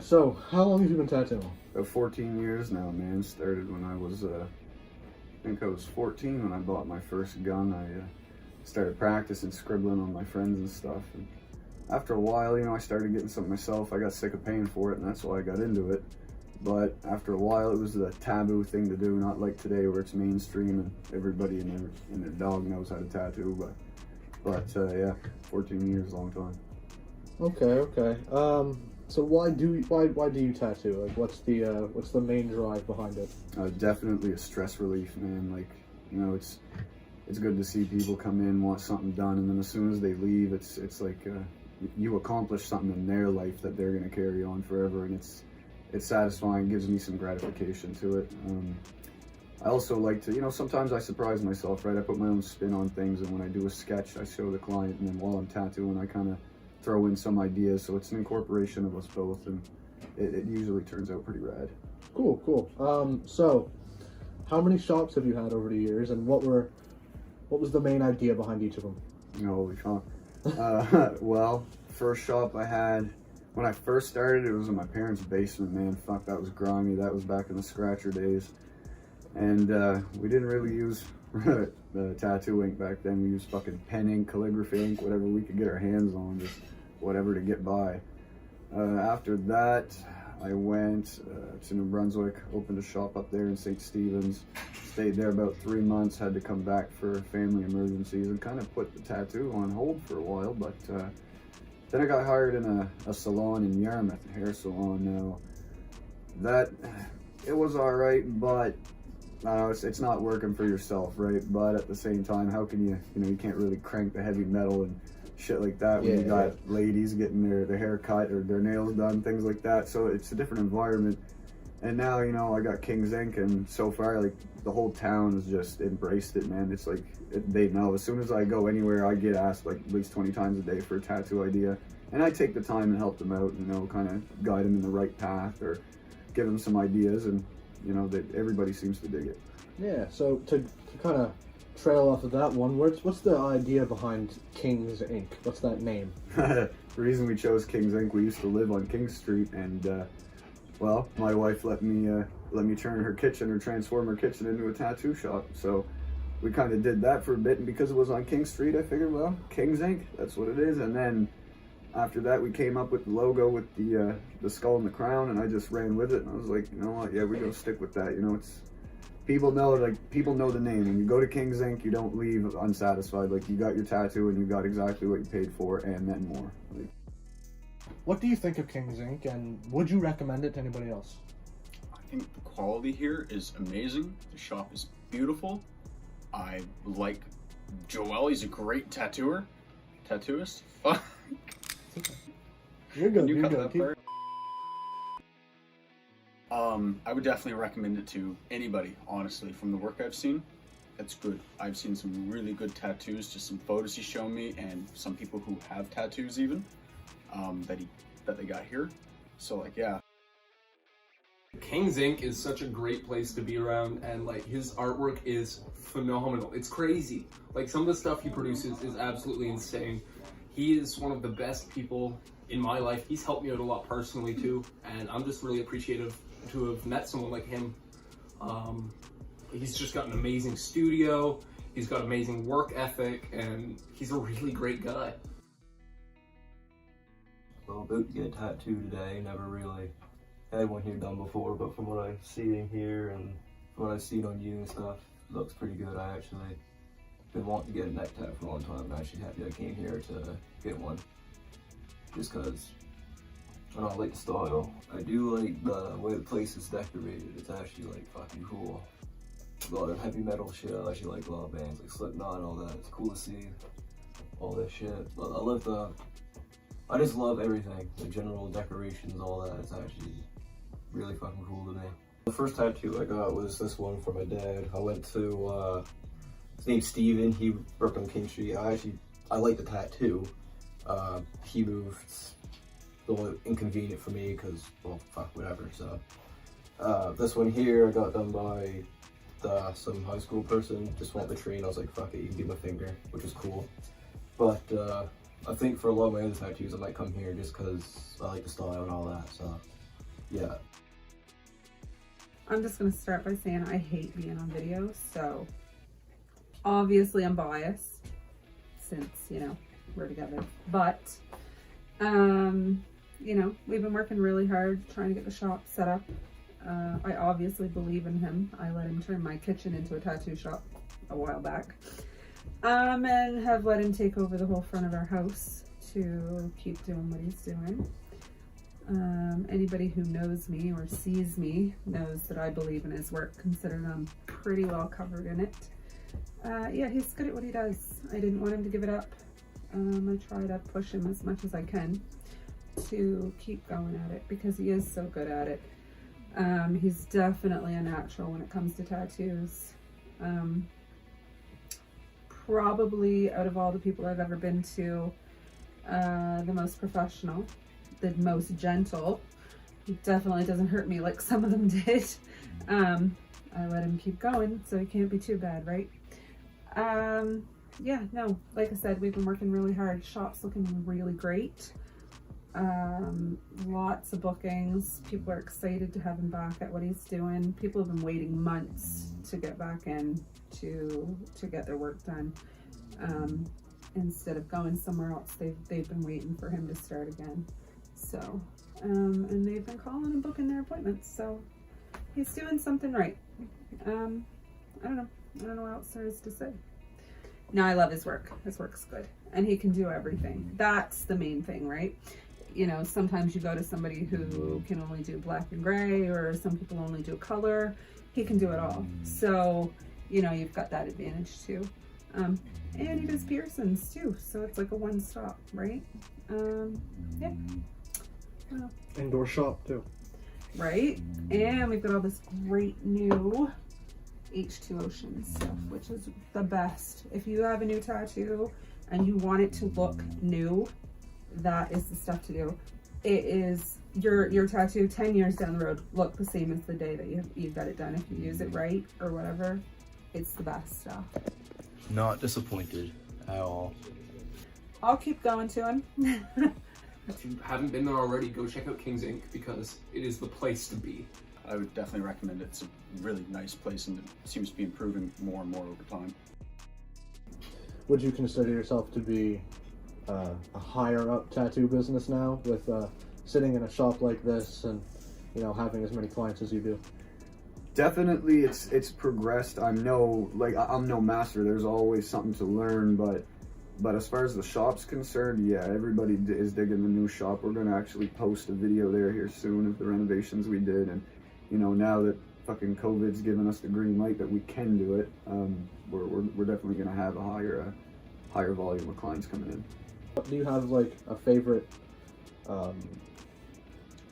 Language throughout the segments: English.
So, how long have you been tattooing? 14 years now, man. Started when I was, I think I was 14 when I bought my first gun. I started practicing scribbling on my friends and stuff. And after a while, you know, I started getting something myself. I got sick of paying for it, and that's why I got into it. But after a while, it was the taboo thing to do, not like today where it's mainstream and everybody and their dog knows how to tattoo. But yeah, 14 years, a long time. Okay. So why do you tattoo? Like, what's the main drive behind it? Definitely a stress relief, man. Like, you know, it's good to see people come in, want something done, and then as soon as they leave, it's like you accomplish something in their life that they're gonna carry on forever, and it's satisfying. Gives me some gratification to it. I also like to, you know, sometimes I surprise myself, right? I put my own spin on things, and when I do a sketch, I show the client, and then while I'm tattooing, I kind of throw in some ideas, so it's an incorporation of us both, and it usually turns out pretty rad. Cool. So how many shops have you had over the years, and what was the main idea behind each of them? Holy fuck. Well, first shop I had, when I first started, it was in my parents' basement, man. Fuck, that was grimy. That was back in the scratcher days. And we didn't really use the tattoo ink back then. We used fucking pen ink, calligraphy ink, whatever we could get our hands on, just whatever to get by. After that, I went to New Brunswick, opened a shop up there in St. Stephen's, stayed there about 3 months, had to come back for family emergencies, and kind of put the tattoo on hold for a while. But then I got hired in a salon in Yarmouth, a hair salon. Now, it was all right, but it's not working for yourself, right? But at the same time, how can you know, you can't really crank the heavy metal and shit like that when you got ladies getting their hair cut or their nails done, things like that. So it's a different environment. And now, you know, I got King's Ink, and so far, like, the whole town has just embraced it, man. It's like, they know. As soon as I go anywhere, I get asked like at least 20 times a day for a tattoo idea. And I take the time and help them out, you know, kind of guide them in the right path or give them some ideas, and, you know, that everybody seems to dig it. Yeah, so to kind of trail off of that one, what's the idea behind King's Ink? What's that name? The reason we chose King's Ink, we used to live on King Street, and well, my wife let me turn her kitchen, or transform her kitchen into a tattoo shop. So we kind of did that for a bit, and because it was on King Street, I figured, well, King's Ink, that's what it is. And then after that, we came up with the logo with the skull and the crown, and I just ran with it. And I was like, you know what? Yeah, we're gonna stick with that. You know, people know the name. When you go to King's Ink, you don't leave unsatisfied. Like, you got your tattoo, and you got exactly what you paid for, and then more. Like, what do you think of King's Ink, and would you recommend it to anybody else? I think the quality here is amazing. The shop is beautiful. I like Joel. He's a great tattooist. You're good. I would definitely recommend it to anybody, honestly. From the work I've seen, it's good. I've seen some really good tattoos, just some photos he's shown me, and some people who have tattoos even, that they got here. So, like, yeah. King's Ink is such a great place to be around, and like, his artwork is phenomenal. It's crazy. Like, some of the stuff he produces is absolutely insane. He is one of the best people in my life. He's helped me out a lot personally too, and I'm just really appreciative to have met someone like him. He's just got an amazing studio, he's got amazing work ethic, and he's a really great guy. Well, about to get a tattoo today. Never really had one here done before, but from what I've seen here and what I've seen on you and stuff, it looks pretty good. I actually been wanting to get a neck tat for a long time. I'm actually happy I came here to get one, just because I don't like the style. I do like the way the place is decorated. It's actually like fucking cool. A lot of heavy metal shit. I actually like a lot of bands like Slipknot and all that. It's cool to see all that shit. But I just love everything. The general decorations, all that. It's actually really fucking cool to me. The first tattoo I got was this one for my dad. I went to, his name's Steven. He worked on King Street. I like the tattoo. He moved, a little inconvenient for me because, well, fuck, whatever. So this one here I got done by some high school person. Just went the train. I was like, fuck it, you can do my finger, which was cool. But I think for a lot of my other tattoos, I might come here just because I like the style and all that. So Yeah. I'm just gonna start by saying I hate being on video, so obviously I'm biased since, you know, we're together. But, you know, we've been working really hard trying to get the shop set up. I obviously believe in him. I let him turn my kitchen into a tattoo shop a while back. And have let him take over the whole front of our house to keep doing what he's doing. Anybody who knows me or sees me knows that I believe in his work, considering I'm pretty well covered in it. Yeah, he's good at what he does. I didn't want him to give it up. I try to push him as much as I can to keep going at it because he is so good at it. He's definitely a natural when it comes to tattoos. Probably out of all the people I've ever been to, the most professional, the most gentle. He definitely doesn't hurt me like some of them did. I let him keep going, so he can't be too bad, right? Yeah, no, like I said, we've been working really hard. Shop's looking really great. Lots of bookings. People are excited to have him back at what he's doing. People have been waiting months to get back in to get their work done. Instead of going somewhere else, they've been waiting for him to start again. So, and they've been calling and booking their appointments. So he's doing something right. I don't know what else there is to say. No, I love his work. His work's good. And he can do everything. That's the main thing, right? You know, sometimes you go to somebody who can only do black and gray, or some people only do color. He can do it all. So, you know, you've got that advantage too. And he does piercings too. So it's like a one-stop, right? Yeah. Well, Indoor shop too. right? And we've got all this great new H2 Ocean stuff, which is the best. If you have a new tattoo and you want it to look new, that is the stuff to do. It is your tattoo 10 years down the road look the same as the day that you got it done. If you use it right or whatever, it's the best stuff. Not disappointed at all. I'll keep going to him. If you haven't been there already, go check out King's Ink because it is the place to be. I would definitely recommend it. It's a really nice place and it seems to be improving more and more over time. Would you consider yourself to be a higher up tattoo business now with sitting in a shop like this and, you know, having as many clients as you do? Definitely, it's progressed. I'm no master. There's always something to learn, but as far as the shop's concerned, yeah, everybody is digging the new shop. We're gonna actually post a video there here soon of the renovations we did, and you know, now that fucking COVID's given us the green light that we can do it, we're definitely gonna have a higher volume of clients coming in. Do you have like a favorite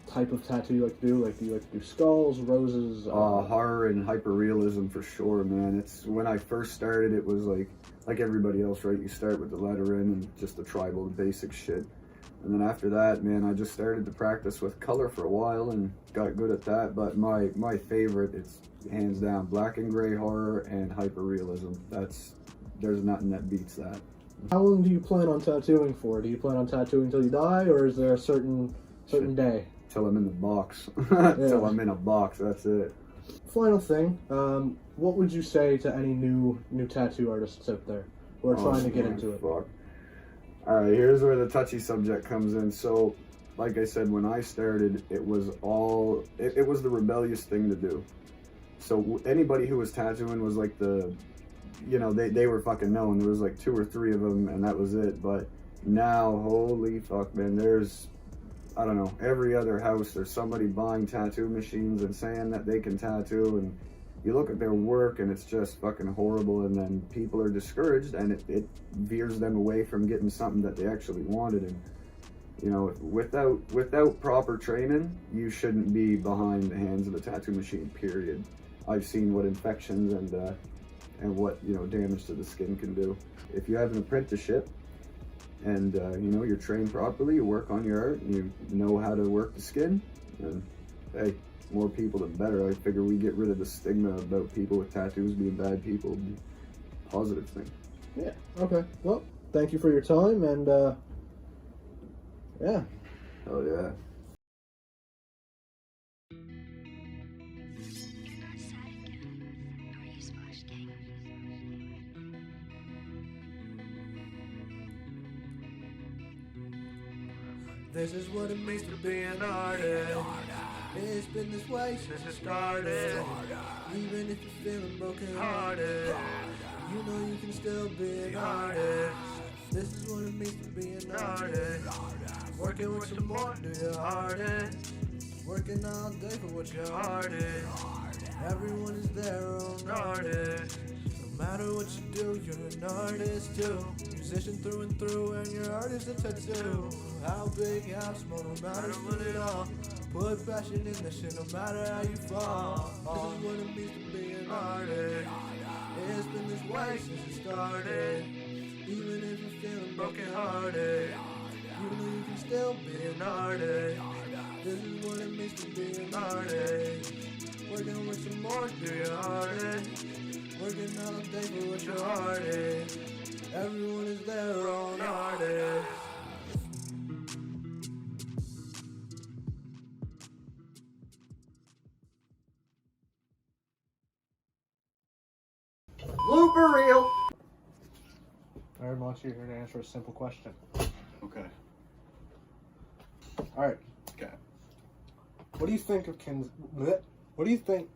type of tattoo you like to do? Like, do you like to do skulls, roses? Horror and hyperrealism for sure, man. It's when I first started, it was like everybody else, right? You start with the letter in and just the tribal basic shit. And then after that, man, I just started to practice with color for a while and got good at that. But my favorite, it's hands down black and gray horror and hyperrealism. There's nothing that beats that. How long do you plan on tattooing for? Do you plan on tattooing until you die, or is there a certain day? Till I'm in the box. Yeah. Till I'm in a box, that's it. Final thing, what would you say to any new tattoo artists out there who are trying to get into it? Fuck. Alright, here's where the touchy subject comes in. So, like I said, when I started, it was the rebellious thing to do. So anybody who was tattooing was like they were fucking known. There was like 2 or 3 of them and that was it. But now, holy fuck, man, there's, I don't know, every other house there's somebody buying tattoo machines and saying that they can tattoo, and you look at their work and it's just fucking horrible, and then people are discouraged and it veers them away from getting something that they actually wanted. And you know, without proper training, you shouldn't be behind the hands of a tattoo machine, period. I've seen what infections and what, you know, damage to the skin can do. If you have an apprenticeship and you know, you're trained properly, you work on your art, and you know how to work the skin, and hey, more people the better. I figure we get rid of the stigma about people with tattoos being bad people. Positive thing. Yeah, okay. Well, thank you for your time, and yeah. Oh yeah. This is what it means to be an artist. It's been this way since it started. Even if you're feeling broken hearted, you know you can still be an artist. This is what it means to be an artist. Working with some more, do your hardest. Working all day for what your heart is. Everyone is their own artist. No matter what you do, you're an artist too. Musician through and through, and your art is a tattoo. How big, how small, no matter what it all. Put passion in the shit, no matter how you fall. This is what it means to be an artist. It's been this way since it started. Even if you're feeling broken hearted, you know you can still be an artist. This is what it means to be an artist. Working with some more, do your hardest. Working all day for what your heart is. Everyone is their own artist. Blooper reel. Alright, Monty, you're here to answer a simple question. Okay. Alright, Okay. what do you think of King's... What do you think...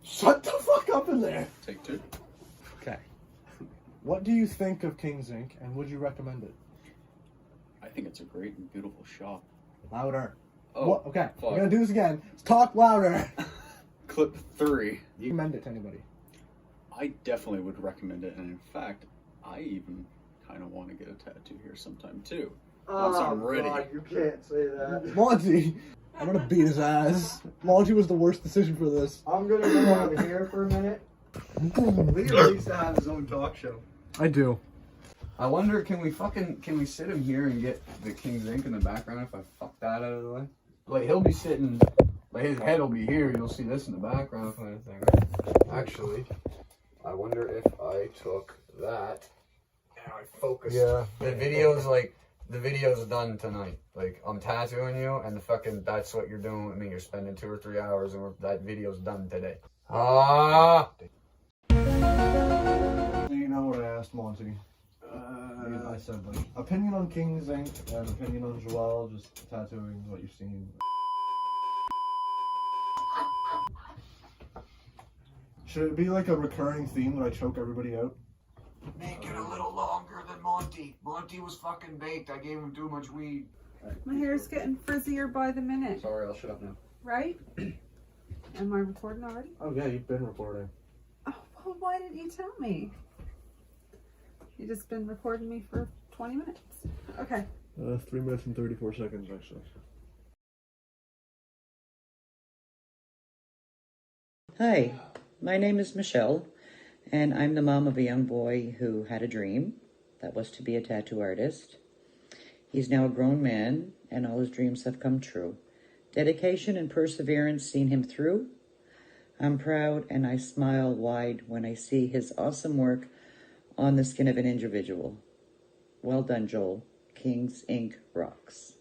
Shut the fuck up in there! Take two. Okay. What do you think of King's Inc. and would you recommend it? I think it's a great and beautiful shop. Louder. Oh, What? Okay, fuck. we're gonna do this again. Talk louder. Clip 3. You recommend it to anybody. I definitely would recommend it, and in fact, I even kind of want to get a tattoo here sometime too. Once I'm ready. God, you can't say that. Monty! I'm gonna beat his ass. Monty was the worst decision for this. I'm gonna go over here for a minute. Leo needs to have his own talk show. I do. I wonder, can we sit him here and get the King's Ink in the background if I fuck that out of the way? Like, he'll be sitting, like, his head will be here, you'll see this in the background kind of thing. Actually, I wonder if I took that and I focused. Yeah. The video's done tonight. Like, I'm tattooing you, and that's what you're doing with me. You're spending 2 or 3 hours, and that video's done today. Ah! You know what I asked Monty? I said, like, opinion on King's Ink and opinion on Joel, just tattooing what you've seen. Should it be like a recurring theme that I choke everybody out? Make it a little longer than Monty. Monty was fucking baked. I gave him too much weed. My hair's getting frizzier by the minute, Sorry, I'll shut up now. right? Am I recording already? Oh yeah, you've been recording. Oh, well, why didn't you tell me? You just been recording me for 20 minutes. Okay. 3 minutes and 34 seconds actually. Hi, my name is Michelle, and I'm the mom of a young boy who had a dream that was to be a tattoo artist. He's now a grown man, and all his dreams have come true. Dedication and perseverance seen him through. I'm proud, and I smile wide when I see his awesome work on the skin of an individual. Well done, Joel. King's Ink rocks.